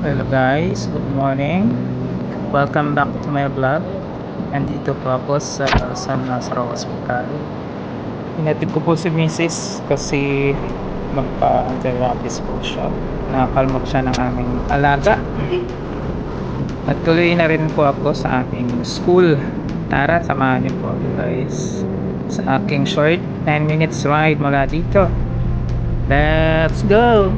Hello guys, good morning. Welcome back to my vlog. Andito po ako sa San Lazaro Hospital. Hinatid ko po si Mrs. kasi magpa-therapist po siya. Nakakalmot siya ng aming alaga. At tuloy na rin po ako sa aking school. Tara, samahan niyo po ako guys sa aking short 10 minutes ride mula dito. Let's go!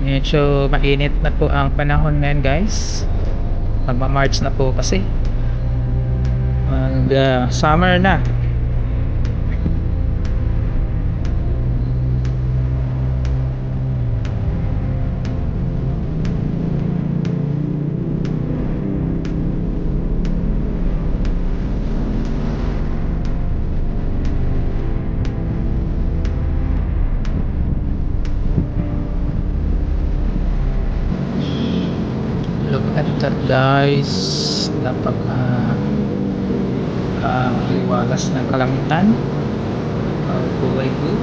Medyo mainit na po ang panahon ngayon guys. Magma-March na po kasi. Summer na. Look at that guys. Liwalas ng kalangitan. Kulay blue.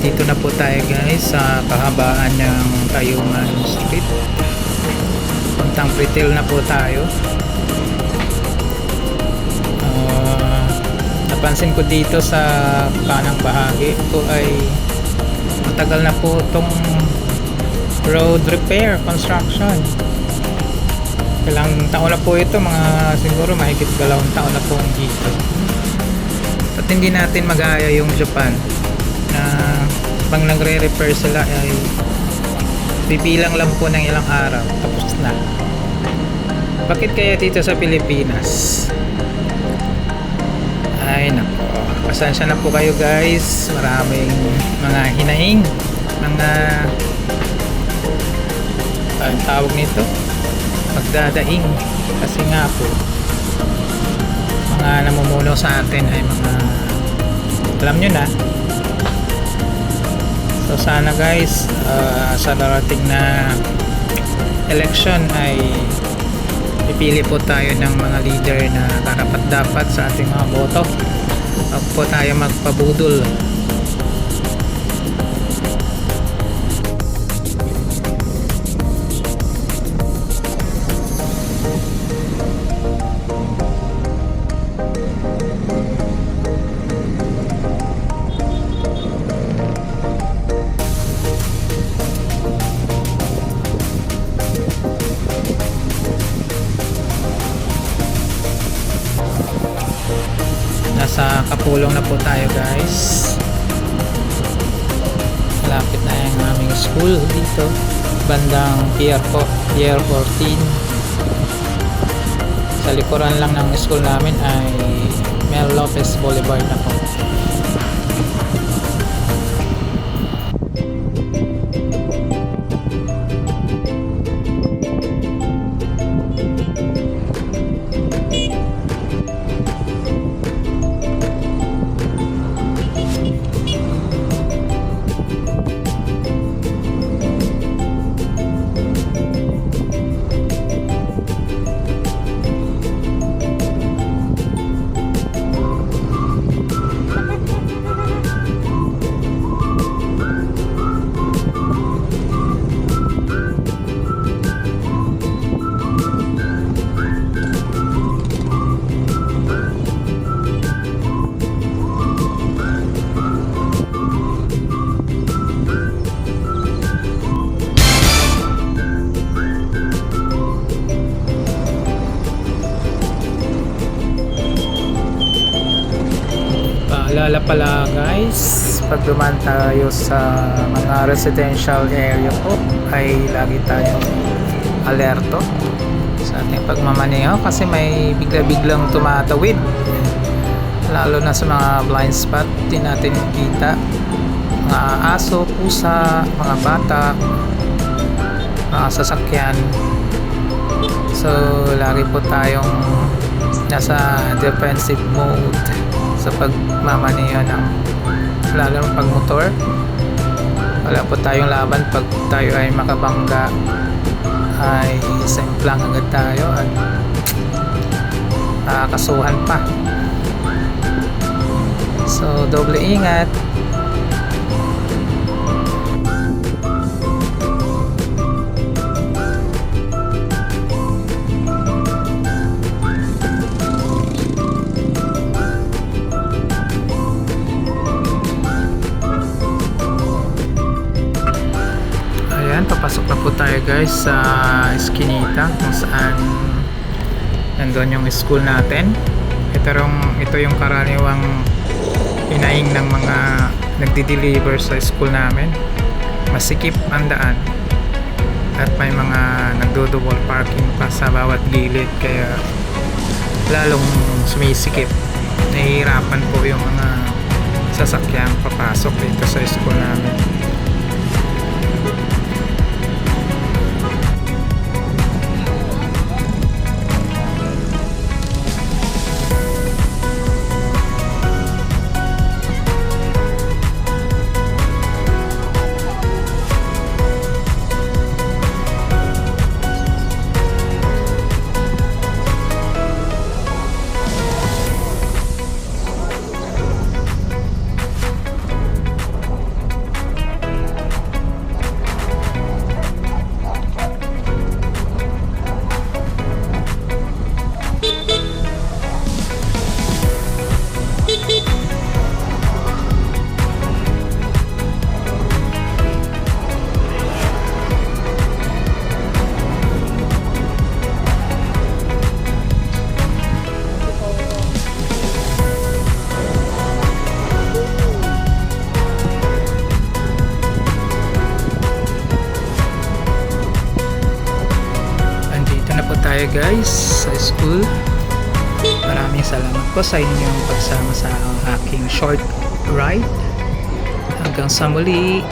Dito na po tayo guys sa kahabaan ng Tayuman Street. Puntang Pretil na po tayo. Napansin ko dito sa kanang bahagi ito ay matagal na po itong road repair construction. Ilang taon na po ito, mga siguro mahigit 2 taon na po dito. At hindi natin magaya yung Japan na pang nagre-repair sila ay bibilang lang po ng ilang araw tapos na. Bakit kaya dito sa Pilipinas? Ay nako, pasensya na po kayo guys, maraming mga hinaing, mga ang tawag nito, magdadaing, kasi nga po mga namumuno sa atin ay mga alam nyo na. So sana guys, sa darating na election ay pipili po tayo ng mga leader na karapat-dapat sa ating mga boto. Huwag po tayo magpabudol. Nakapulong na po tayo guys. Malapit na yung aming school dito. Bandang Pier 14. Sa likuran lang ng school namin ay Mel Lopez Boulevard na po. Paalala pala guys, pag dumaan tayo sa mga residential area po ay lagi tayong alerto sa ating pagmamaneho kasi may bigla-biglang tumatawid, lalo na sa mga blind spot. Di natin kita mga aso, pusa, mga bata, mga sasakyan. So lagi po tayong nasa defensive mode sa pagmamaneho ng, lalo ng pagmotor. Wala po tayong laban. Pag tayo ay makabangga ay simplang agad tayo at kasuhan pa. So doble ingat. Papasok na po tayo guys sa Eskinita kung saan nandun yung school natin. Ito yung karaniwang hinaing ng mga nagdi-deliver sa school namin. Masikip ang daan at may mga nagdo-double parking pa sa bawat gilid, kaya lalong sumisikip. Nahihirapan po yung mga sasakyang papasok dito sa school namin. Tayo guys sa school. Maraming salamat po sa inyong pagsama sa aking short ride. Hanggang sa muli.